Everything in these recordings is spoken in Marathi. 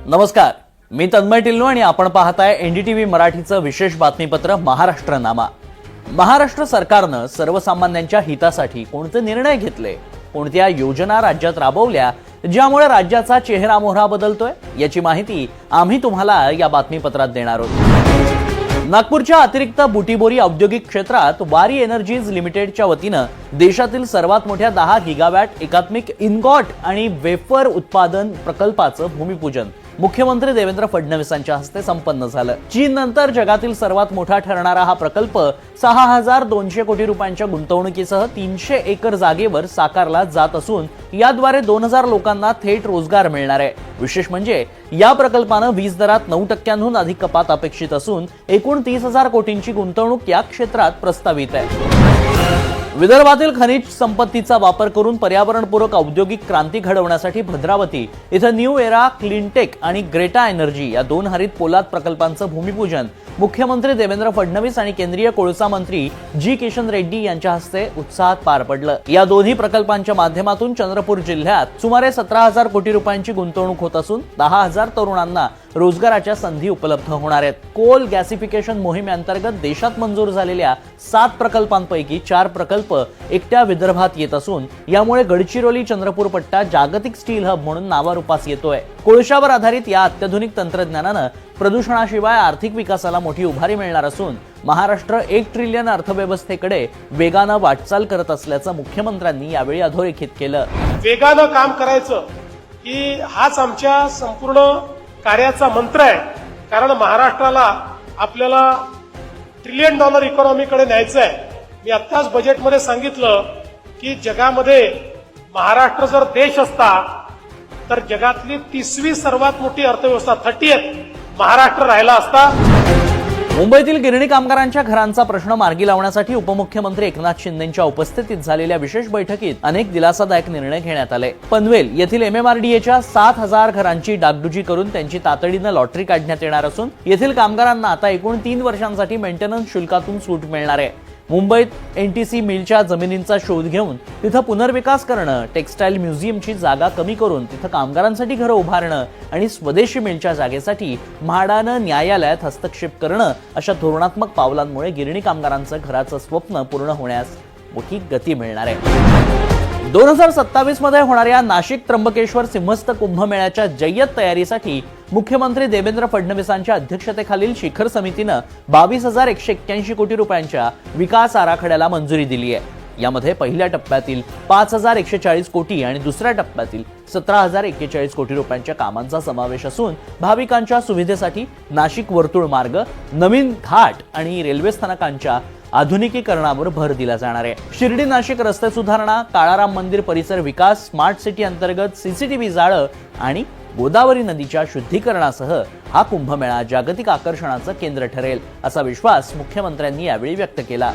नमस्कार, मी तन्मय टिल्लो आणि आपण पाहताय एनडीटीव्ही मराठीचं विशेष बातमीपत्र महाराष्ट्रनामा। महाराष्ट्र सरकारनं सर्वसामान्यांच्या हितासाठी कोणते निर्णय घेतले, कोणत्या योजना राज्यात राबवल्या ज्यामुळे राज्याचा चेहरा मोहरा बदलतोय याची माहिती आम्ही तुम्हाला या बातमीपत्रात देणार आहोत। नागपूरच्या अतिरिक्त बुटीबोरी औद्योगिक क्षेत्रात वारी एनर्जीज लिमिटेडच्या वतीनं देशातील सर्वात मोठ्या 10 गिगावॅट एकात्मिक इनगॉट आणि वेफर उत्पादन प्रकल्पाचं भूमिपूजन मुख्यमंत्री देवेंद्र फडणवीसांच्या हस्ते संपन्न झालं। चीन नंतर जगातील सर्वात मोठा ठरणारा हा प्रकल्प 6200 कोटी रुपयांच्या गुंतवणुकीसह 300 एकर जागेवर साकारला जात असून याद्वारे 2000 लोकांना थेट रोजगार मिळणार आहे। विशेष म्हणजे या प्रकल्पानं वीज दरात 9% अधिक कपात अपेक्षित असून एकूण 30,000 कोटींची गुंतवणूक या क्षेत्रात प्रस्तावित आहे। विदर्भातील खनिज संपत्तीचा वापर करून पर्यावरणपूरक औद्योगिक क्रांती घडवण्यासाठी भद्रावती इथं न्यू एरा क्लीनटेक आणि ग्रेटा एनर्जी या 2 हरित पोलाद प्रकल्पांचं भूमिपूजन मुख्यमंत्री देवेंद्र फडणवीस आणि केंद्रीय कोळसा मंत्री जी किशन रेड्डी यांच्या हस्ते उत्साहात पार पडलं। या दोन्ही प्रकल्पांच्या माध्यमातून चंद्रपूर जिल्ह्यात सुमारे 17,000 कोटी रुपयांची गुंतवणूक होत असून 10,000 तरुणांना रोजगाराच्या संधी उपलब्ध होणार आहेत। कोल गॅसिफिकेशन मोहिमेअंतर्गत देशात मंजूर झालेल्या 7 प्रकल्पांपैकी 4 प्रकल्प एकट्या विदर्भात येत असून यामुळे गडचिरोली चंद्रपूर पट्टा जागतिक स्टील हब म्हणून नावारूपास येतोय। कोळशावर आधारित या अत्याधुनिक तंत्रज्ञानानं प्रदूषणाशिवाय आर्थिक विकासाला मोठी उभारी मिळणार असून महाराष्ट्र 1 ट्रिलियन अर्थव्यवस्थेकडे वेगानं वाटचाल करत असल्याचं मुख्यमंत्र्यांनी यावेळी अधोरेखित केलं। वेगानं काम करायचं की हाच आमच्या संपूर्ण कार्याचा मंत्र आहे, कारण महाराष्ट्राला आपल्याला ट्रिलियन डॉलर इकॉनॉमीकडे न्यायचं आहे। मी आत्ताच बजेटमध्ये सांगितलं की जगामध्ये महाराष्ट्र जर देश असता तर जगातली 30वी सर्वात मोठी अर्थव्यवस्था 30th महाराष्ट्र राहिला असता। मुंबईतील गिरणी कामगारांच्या घरांचा प्रश्न मार्गी लावण्यासाठी उपमुख्यमंत्री एकनाथ शिंदेंच्या उपस्थितीत झालेल्या विशेष बैठकीत अनेक दिलासादायक निर्णय घेण्यात आले। पनवेल येथील एमएमआरडीएच्या 7,000 घरांची डागडुजी करून त्यांची तातडीनं लॉटरी काढण्यात येणार असून येथील कामगारांना आता एकूण 3 वर्षांसाठी मेंटेनन्स शुल्कातून सूट मिळणार आहे। मुंबईत एनटीसी मिलच्या जमिनींचा शोध घेऊन तिथं पुनर्विकास करणं, टेक्सटाईल म्युझियमची जागा कमी करून तिथं कामगारांसाठी घरं उभारणं आणि स्वदेशी मिलच्या जागेसाठी म्हाडानं न्यायालयात हस्तक्षेप करणं अशा धोरणात्मक पावलांमुळे गिरणी कामगारांचं घराचं स्वप्न पूर्ण होण्यास मोठी गती मिळणार आहे। 2027 मध्ये होणाऱ्या नाशिक त्र्यंबकेश्वर सिंहस्थ कुंभमेळ्याच्या जय्यत तयारीसाठी मुख्यमंत्री देवेंद्र फडणवीसांच्या अध्यक्षतेखालील शिखर समितीनं 22,181 कोटी रुपयांच्या विकास आराखड्याला मंजुरी दिली आहे। यामध्ये पहिल्या टप्प्यातील 5,140 कोटी आणि दुसऱ्या टप्प्यातील 17,041 कोटी रुपयांच्या कामांचा समावेश असून भाविकांच्या सुविधेसाठी नाशिक वर्तुळ मार्ग, नवीन घाट आणि रेल्वे स्थानकांच्या आधुनिकीकरणावर भर दिला जाणार आहे। शिर्डी नाशिक रस्ते सुधारणा, काळाराम मंदिर परिसर विकास, स्मार्ट सिटी अंतर्गत सीसीटीव्ही जाळं आणि गोदावरी नदीच्या शुद्धीकरणासह हा कुंभमेळा जागतिक आकर्षणाचं केंद्र ठरेल असा विश्वास मुख्यमंत्र्यांनी यावेळी व्यक्त केला।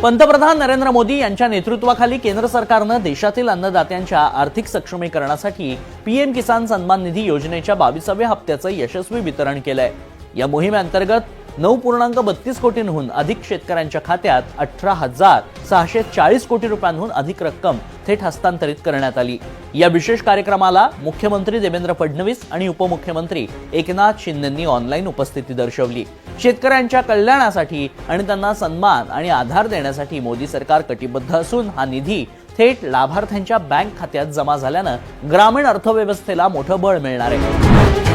पंतप्रधान नरेंद्र मोदी यांच्या नेतृत्वाखाली केंद्र सरकारनं देशातील अन्नदात्यांच्या आर्थिक सक्षमीकरणासाठी पीएम किसान सन्मान निधी योजनेच्या 22व्या हप्त्याचं यशस्वी वितरण केलंय। या मोहिमेअंतर्गत 9.32 कोटींहून अधिक शेतकऱ्यांच्या खात्यात 18,640 कोटी रुपयांहून अधिक रक्कम थेट हस्तांतरित करण्यात आली। या विशेष कार्यक्रमाला मुख्यमंत्री देवेंद्र फडणवीस आणि उपमुख्यमंत्री एकनाथ शिंदेंनी ऑनलाईन उपस्थिती दर्शवली। शेतकऱ्यांच्या कल्याणासाठी आणि त्यांना सन्मान आणि आधार देण्यासाठी मोदी सरकार कटिबद्ध असून हा निधी थेट लाभार्थ्यांच्या बँक खात्यात जमा झाल्यानं ग्रामीण अर्थव्यवस्थेला मोठं बळ मिळणार आहे।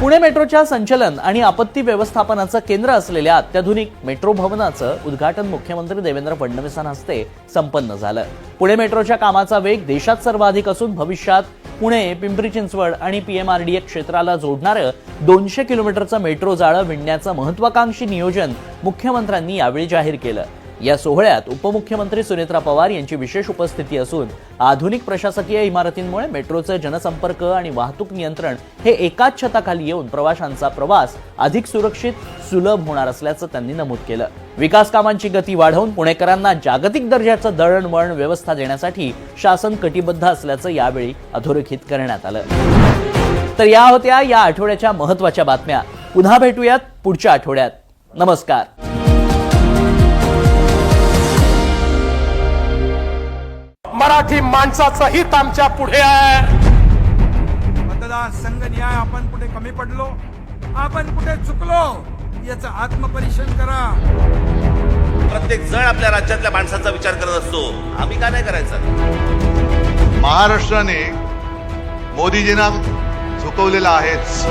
पुणे मेट्रोच्या संचलन आणि आपत्ती व्यवस्थापनाचं केंद्र असलेल्या अत्याधुनिक मेट्रो भवनाचं उद्घाटन मुख्यमंत्री देवेंद्र फडणवीसांच्या हस्ते संपन्न झालं। पुणे मेट्रोच्या कामाचा वेग देशात सर्वाधिक असून भविष्यात पुणे, पिंपरी चिंचवड आणि पीएमआरडीए क्षेत्राला जोडणारं 200 किलोमीटरचं मेट्रो जाळं विणण्याचं महत्वाकांक्षी नियोजन मुख्यमंत्र्यांनी यावेळी जाहीर केलं। या सोहळ्यात उपमुख्यमंत्री सुनेत्रा पवार यांची विशेष उपस्थिती असून आधुनिक प्रशासकीय इमारतींमुळे मेट्रोचं जनसंपर्क आणि वाहतूक नियंत्रण हे एकाच छताखाली येऊन प्रवाशांचा प्रवास अधिक सुरक्षित, सुलभ होणार असल्याचं त्यांनी नमूद केलं। विकास कामांची गती वाढवून पुणेकरांना जागतिक दर्जाचं दळणवळण व्यवस्था देण्यासाठी शासन कटिबद्ध असल्याचं यावेळी अधोरेखित करण्यात आलं। तर या होत्या या आठवड्याच्या महत्त्वाच्या बातम्या। पुन्हा भेटूयात पुढच्या आठवड्यात। नमस्कार। मराठी माणसाचं हित आमच्या पुढे आहे। मतदान संघ न्याय आपण कुठे कमी पडलो, आपण कुठे चुकलो याचं आत्मपरीक्षण करा. प्रत्येक जण आपल्या राज्यातल्या माणसाचा विचार करत असतो, आम्ही का नाही करायचा? महाराष्ट्राने मोदीजींना झुकवलेला आहेच.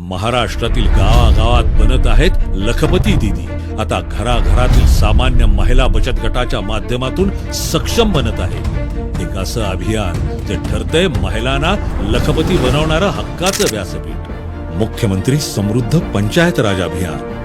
महाराष्ट्रातील गावागावात बनत आहेत लखपती दीदी. आता घराघरातील सामान्य महिला बचत गटाच्या माध्यमातून सक्षम बनत आहे. एक असं अभियान जे ठरतंय महिलांना लखपती बनवणारं हक्काचं व्यासपीठ. मुख्यमंत्री समृद्ध पंचायत राज अभियान.